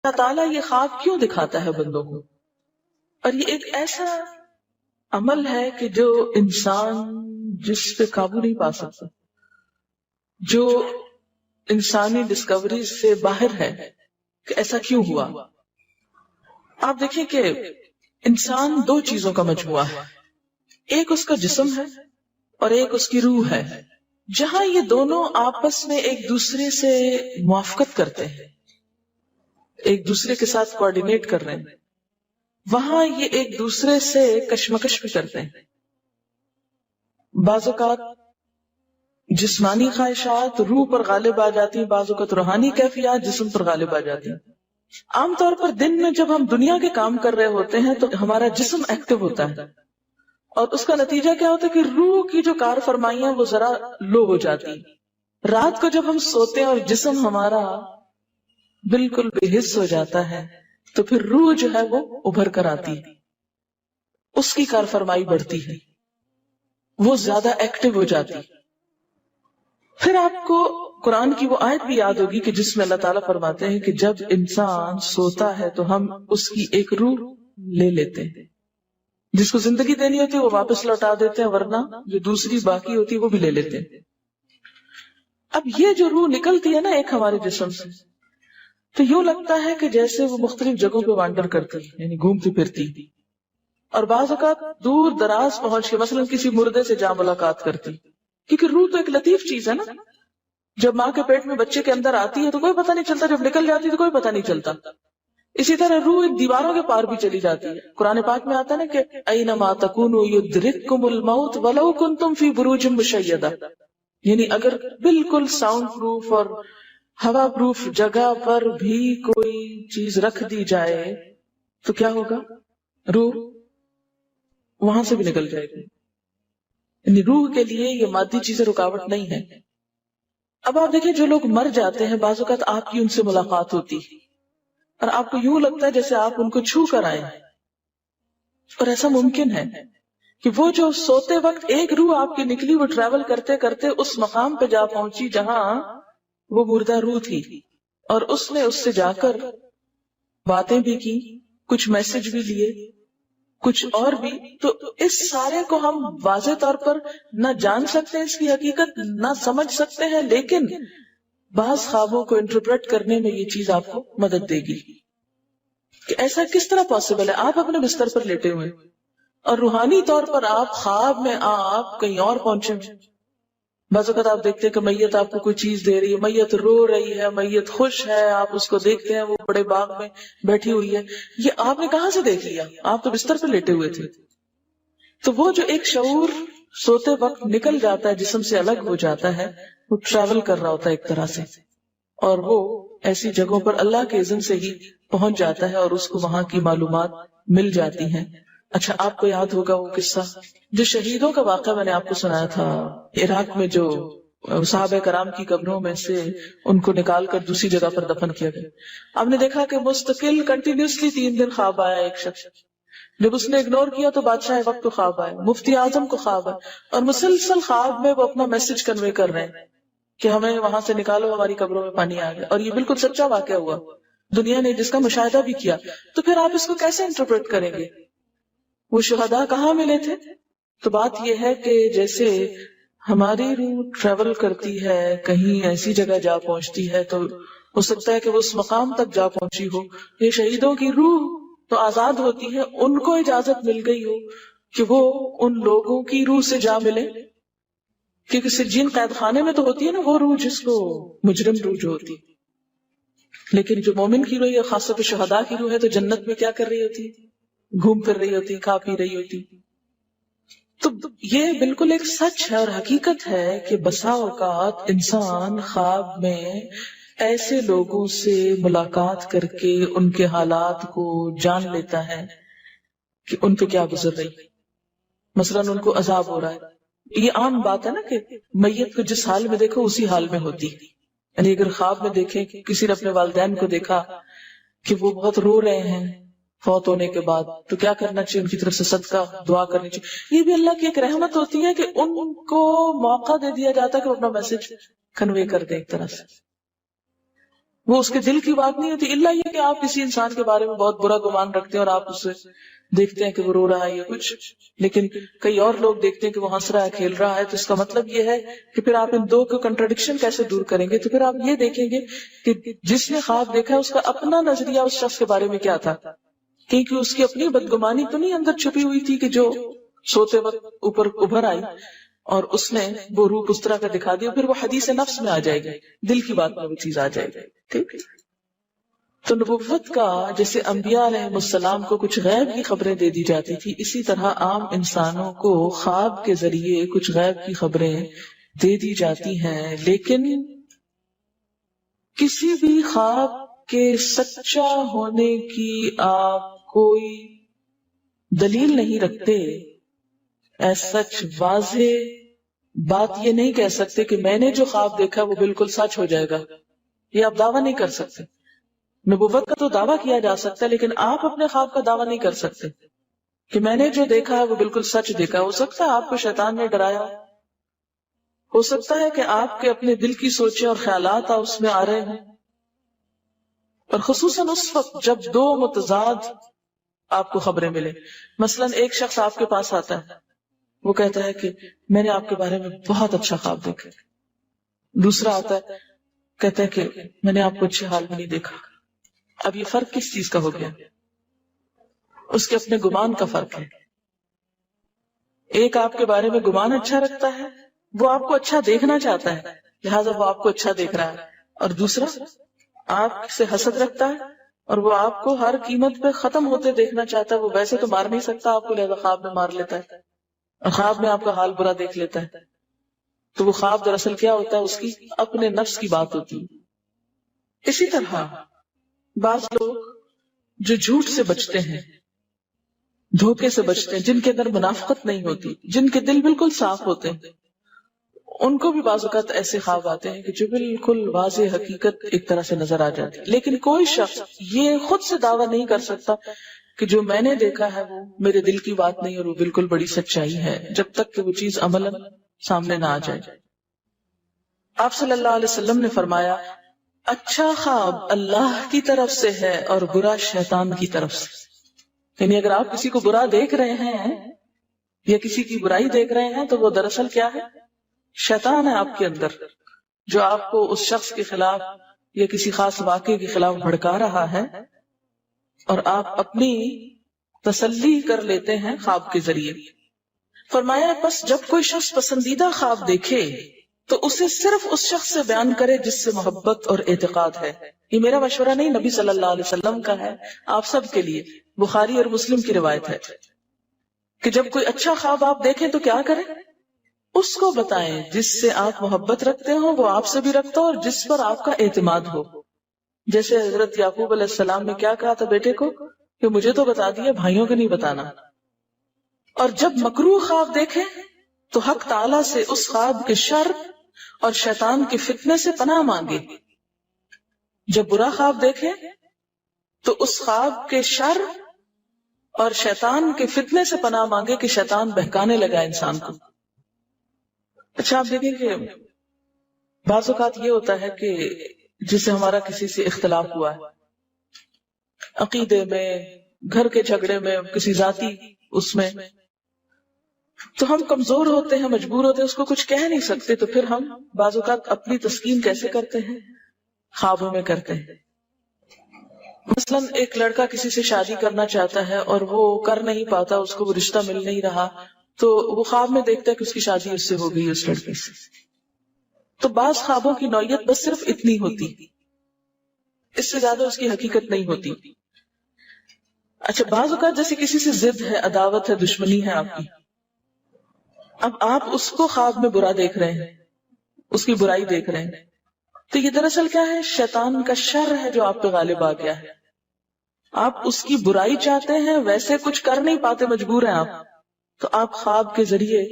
اللہ تعالیٰ یہ خواب کیوں دکھاتا ہے بندوں کو؟ اور یہ ایک ایسا عمل ہے کہ جو انسان جس پہ قابو نہیں پا سکتا، جو انسانی ڈسکوری سے باہر ہے کہ ایسا کیوں ہوا۔ آپ دیکھیں کہ انسان دو چیزوں کا مجموعہ ہے، ایک اس کا جسم ہے اور ایک اس کی روح ہے۔ جہاں یہ دونوں آپس میں ایک دوسرے سے موافقت کرتے ہیں، ایک دوسرے کے ساتھ کوآرڈینیٹ کر رہے ہیں، وہاں یہ ایک دوسرے سے کشمکش بھی کرتے ہیں۔ بعض اوقات جسمانی خواہشات روح پر غالب آ جاتی ہیں، بعض اوقات روحانی کیفیات جسم پر غالب آ جاتی ہیں۔ عام طور پر دن میں جب ہم دنیا کے کام کر رہے ہوتے ہیں تو ہمارا جسم ایکٹیو ہوتا ہے، اور اس کا نتیجہ کیا ہوتا ہے کہ روح کی جو کار فرمائیاں وہ ذرا لو ہو جاتی ہیں۔ رات کو جب ہم سوتے ہیں اور جسم ہمارا بالکل بے حس ہو جاتا ہے تو پھر روح جو ہے وہ ابھر کر آتی ہے، اس کی کار فرمائی بڑھتی ہے، وہ زیادہ ایکٹیو ہو جاتی ہے۔ پھر آپ کو قرآن کی وہ آیت بھی یاد ہوگی کہ جس میں اللہ تعالیٰ فرماتے ہیں کہ جب انسان سوتا ہے تو ہم اس کی ایک روح لے لیتے ہیں، جس کو زندگی دینی ہوتی ہے وہ واپس لوٹا دیتے ہیں، ورنہ جو دوسری باقی ہوتی ہے وہ بھی لے لیتے ہیں۔ اب یہ جو روح نکلتی ہے نا ایک ہمارے جسم سے، تو یوں لگتا ہے کہ جیسے وہ مختلف جگہوں پہ وانڈر کرتی، یعنی گھومتی پھرتی، اور بعض اوقات دور دراز پہنچ کے مثلا کسی مردے سے جا ملاقات کرتی، کیونکہ روح تو ایک لطیف چیز ہے نا۔ جب ماں کے پیٹ میں بچے کے اندر آتی ہے تو کوئی پتہ نہیں چلتا، جب نکل جاتی ہے تو کوئی پتہ نہیں چلتا۔ اسی طرح روح دیواروں کے پار بھی چلی جاتی ہے۔ قرآن پاک میں آتا ہے نا کہ اینما تکونوا یدرککم الموت ولو کنتم فی بروج مشیدہ، یعنی اگر بالکل ساؤنڈ پروف اور ہوا پروف جگہ پر بھی کوئی چیز رکھ دی جائے تو کیا ہوگا؟ روح وہاں سے بھی نکل جائے گی۔ یعنی روح کے لیے یہ مادی چیزیں رکاوٹ نہیں ہے۔ اب آپ دیکھیں جو لوگ مر جاتے ہیں بعض اوقات آپ کی ان سے ملاقات ہوتی ہے اور آپ کو یوں لگتا ہے جیسے آپ ان کو چھو کر آئے، اور ایسا ممکن ہے کہ وہ جو سوتے وقت ایک روح آپ کی نکلی وہ ٹریول کرتے کرتے اس مقام پہ جا پہنچی جہاں وہ مردہ روح تھی، اور اس نے اس سے جا کر باتیں بھی کی، کچھ میسج بھی لیے، کچھ اور بھی۔ تو اس سارے کو ہم واضح طور پر نہ جان سکتے ہیں، اس کی حقیقت نہ سمجھ سکتے ہیں، لیکن بعض خوابوں کو انٹرپریٹ کرنے میں یہ چیز آپ کو مدد دے گی کہ ایسا کس طرح پاسبل ہے۔ آپ اپنے بستر پر لیٹے ہوئے اور روحانی طور پر آپ خواب میں آپ کہیں اور پہنچے ہوئے۔ بعض اوقات آپ دیکھتے ہیں کہ میت آپ کو کوئی چیز دے رہی ہے، میت رو رہی ہے، میت خوش ہے، آپ اس کو دیکھتے ہیں وہ بڑے باغ میں بیٹھی ہوئی ہے۔ یہ آپ نے کہاں سے دیکھ لیا؟ آپ تو بستر پہ لیٹے ہوئے تھے۔ تو وہ جو ایک شعور سوتے وقت نکل جاتا ہے، جسم سے الگ ہو جاتا ہے، وہ ٹریول کر رہا ہوتا ہے ایک طرح سے، اور وہ ایسی جگہوں پر اللہ کے اذن سے ہی پہنچ جاتا ہے اور اس کو وہاں کی معلومات مل جاتی ہیں۔ اچھا آپ کو یاد ہوگا وہ قصہ جو شہیدوں کا واقعہ میں نے آپ کو سنایا تھا، عراق میں جو صحابہ کرام کی قبروں میں سے ان کو نکال کر دوسری جگہ پر دفن کیا گیا۔ آپ نے دیکھا کہ مستقل کنٹینیوسلی 3 دن خواب آیا ایک شخص، جب اس نے اگنور کیا تو بادشاہ وقت کو خواب آیا، مفتی اعظم کو خواب آیا، اور مسلسل خواب میں وہ اپنا میسج کنوے کر رہے ہیں کہ ہمیں وہاں سے نکالو، ہماری قبروں میں پانی آ گیا۔ اور یہ بالکل سچا واقعہ ہوا، دنیا نے جس کا مشاہدہ بھی کیا۔ تو پھر آپ اس کو کیسے انٹرپریٹ کریں گے؟ وہ شہداء کہاں ملے تھے؟ تو بات یہ ہے کہ جیسے ہماری روح ٹریول کرتی ہے، کہیں ایسی جگہ جا پہنچتی ہے تو ہو سکتا ہے کہ وہ اس مقام تک جا پہنچی ہو۔ یہ شہیدوں کی روح تو آزاد ہوتی ہے، ان کو اجازت مل گئی ہو کہ وہ ان لوگوں کی روح سے جا ملے، کیونکہ سجین قید خانے میں تو ہوتی ہے نا وہ روح جس کو مجرم روح جو ہوتی، لیکن جو مومن کی روح ہے، خاص طور پہ شہداء کی روح ہے، تو جنت میں کیا کر رہی ہوتی؟ گھوم پھر رہی ہوتی، کھا پی رہی ہوتی۔ تو یہ بالکل ایک سچ ہے اور حقیقت ہے کہ بسا اوقات انسان خواب میں ایسے لوگوں سے ملاقات کر کے ان کے حالات کو جان لیتا ہے کہ ان پہ کیا گزر رہی، مثلاً ان کو عذاب ہو رہا ہے۔ یہ عام بات ہے نا کہ میت کو جس حال میں دیکھو اسی حال میں ہوتی، یعنی اگر خواب میں دیکھیں کہ کسی نے اپنے والدین کو دیکھا کہ وہ بہت رو رہے ہیں فوت ہونے کے بعد، تو کیا کرنا چاہیے؟ ان کی طرف سے صدقہ دعا کرنی چاہیے۔ یہ بھی اللہ کی ایک رحمت ہوتی ہے کہ ان کو موقع دے دیا جاتا ہے کہ وہ اپنا میسج کنوے کر دیں ایک طرح سے۔ وہ اس کے دل کی بات نہیں ہوتی، الا یہ کہ آپ کسی انسان کے بارے میں بہت برا گمان رکھتے ہیں اور آپ اسے دیکھتے ہیں کہ وہ رو رہا ہے یا کچھ، لیکن کئی اور لوگ دیکھتے ہیں کہ وہ ہنس رہا ہے، کھیل رہا ہے، تو اس کا مطلب یہ ہے کہ پھر آپ ان دو کو کنٹراڈکشن کیسے دور کریں گے؟ تو پھر آپ یہ دیکھیں گے کہ جس نے خواب دیکھا ہے اس کا اپنا نظریہ اس شخص کے بارے میں کیا تھا، کیونکہ اس کی اپنی بدگمانی تو نہیں اندر چھپی ہوئی تھی کہ جو سوتے وقت اوپر ابھر آئی اور اس نے وہ روپ اس طرح کا دکھا دیا، پھر وہ حدیث نفس میں آ جائے گی، دل کی بات میں وہ چیز آ جائے گی. ٹھیک. تو نبوت کا جیسے انبیاء علیہ السلام کو کچھ غیب کی خبریں دے دی جاتی تھی، اسی طرح عام انسانوں کو خواب کے ذریعے کچھ غیب کی خبریں دے دی جاتی ہیں، لیکن کسی بھی خواب کے سچا ہونے کی آپ کوئی دلیل نہیں رکھتے. ایس سچ واضح بات یہ نہیں کہہ سکتے کہ میں نے جو خواب دیکھا وہ بالکل سچ ہو جائے گا، یہ آپ دعویٰ نہیں کر سکتے. نبوت کا تو دعویٰ کیا جا سکتا ہے، لیکن آپ اپنے خواب کا دعویٰ نہیں کر سکتے کہ میں نے جو دیکھا ہے وہ بالکل سچ دیکھا. ہو سکتا ہے آپ کو شیطان نے ڈرایا، ہو سکتا ہے کہ آپ کے اپنے دل کی سوچیں اور خیالات اس میں آ رہے ہیں، اور خصوصاً اس وقت جب دو متضاد آپ کو خبریں ملے. مثلا ایک شخص آپ کے پاس آتا ہے، وہ کہتا ہے کہ میں نے آپ کے بارے میں بہت اچھا خواب دیکھا. دوسرا آتا ہے کہتا ہے کہ میں نے آپ کو اچھے حال میں نہیں دیکھا. اب یہ فرق کس چیز کا ہو گیا؟ اس کے اپنے گمان کا فرق ہے. ایک آپ کے بارے میں گمان اچھا رکھتا ہے، وہ آپ کو اچھا دیکھنا چاہتا ہے لہٰذا وہ آپ کو اچھا دیکھ رہا ہے، اور دوسرا آپ سے حسد رکھتا ہے اور وہ آپ کو ہر قیمت پہ ختم ہوتے دیکھنا چاہتا ہے. وہ ویسے تو مار نہیں سکتا آپ کو، لہذا خواب میں مار لیتا ہے اور خواب میں آپ کا حال برا دیکھ لیتا ہے. تو وہ خواب دراصل کیا ہوتا ہے؟ اس کی اپنے نفس کی بات ہوتی ہے. اسی طرح بعض لوگ جو جھوٹ سے بچتے ہیں، دھوکے سے بچتے ہیں، جن کے اندر منافقت نہیں ہوتی، جن کے دل بالکل صاف ہوتے ہیں، ان کو بھی بعض اوقات ایسے خواب آتے ہیں کہ جو بالکل واضح حقیقت ایک طرح سے نظر آ جاتی ہے. لیکن کوئی شخص یہ خود سے دعویٰ نہیں کر سکتا کہ جو میں نے دیکھا ہے وہ میرے دل کی بات نہیں اور وہ بالکل بڑی سچائی ہے، جب تک کہ وہ چیز عملاً سامنے نہ آ جائے. آپ صلی اللہ علیہ وسلم نے فرمایا اچھا خواب اللہ کی طرف سے ہے اور برا شیطان کی طرف سے. یعنی اگر آپ کسی کو برا دیکھ رہے ہیں یا کسی کی برائی دیکھ رہے ہیں تو وہ دراصل کیا ہے؟ شیطان ہے آپ کے اندر، جو آپ کو اس شخص کے خلاف یا کسی خاص واقعے کے خلاف بھڑکا رہا ہے، اور آپ اپنی تسلی کر لیتے ہیں خواب کے ذریعے. فرمایا بس جب کوئی شخص پسندیدہ خواب دیکھے تو اسے صرف اس شخص سے بیان کرے جس سے محبت اور اعتقاد ہے. یہ میرا مشورہ نہیں، نبی صلی اللہ علیہ وسلم کا ہے آپ سب کے لیے. بخاری اور مسلم کی روایت ہے کہ جب کوئی اچھا خواب آپ دیکھیں تو کیا کریں؟ اس کو بتائیں جس سے آپ محبت رکھتے ہو، وہ آپ سے بھی رکھتا ہو اور جس پر آپ کا اعتماد ہو. جیسے حضرت یعقوب علیہ السلام نے کیا کہا تھا بیٹے کو کہ مجھے تو بتا دیا، بھائیوں کو نہیں بتانا. اور جب مکروہ خواب دیکھیں تو حق تعالیٰ سے اس خواب کے شر اور شیطان کے فتنے سے پناہ مانگے. جب برا خواب دیکھیں تو اس خواب کے شر اور شیطان کے فتنے سے پناہ مانگے کہ شیطان بہکانے لگا انسان کو. اچھا آپ دیکھیں کہ بعض اوقات یہ ہوتا ہے کہ جسے ہمارا کسی سے اختلاف ہوا ہے، عقیدے میں، گھر کے جھگڑے میں، کسی ذاتی اس میں، تو ہم کمزور ہوتے ہیں، مجبور ہوتے ہیں، اس کو کچھ کہہ نہیں سکتے. تو پھر ہم بعض اوقات اپنی تسکین کیسے کرتے ہیں؟ خوابوں میں کرتے ہیں. مثلا ایک لڑکا کسی سے شادی کرنا چاہتا ہے اور وہ کر نہیں پاتا، اس کو وہ رشتہ مل نہیں رہا، تو وہ خواب میں دیکھتا ہے کہ اس کی شادی اس سے ہو گئی، اس لڑکے سے. تو بعض خوابوں کی نوعیت بس صرف اتنی ہوتی، اس سے زیادہ اس کی حقیقت نہیں ہوتی. اچھا بعض اوقات جیسے کسی سے ضد ہے، عداوت ہے، دشمنی ہے آپ کی، اب آپ اس کو خواب میں برا دیکھ رہے ہیں، اس کی برائی دیکھ رہے ہیں، تو یہ دراصل کیا ہے؟ شیطان کا شر ہے جو آپ پہ غالب آ گیا ہے. آپ اس کی برائی چاہتے ہیں، ویسے کچھ کر نہیں پاتے، مجبور ہیں آپ، تو آپ خواب کے ذریعے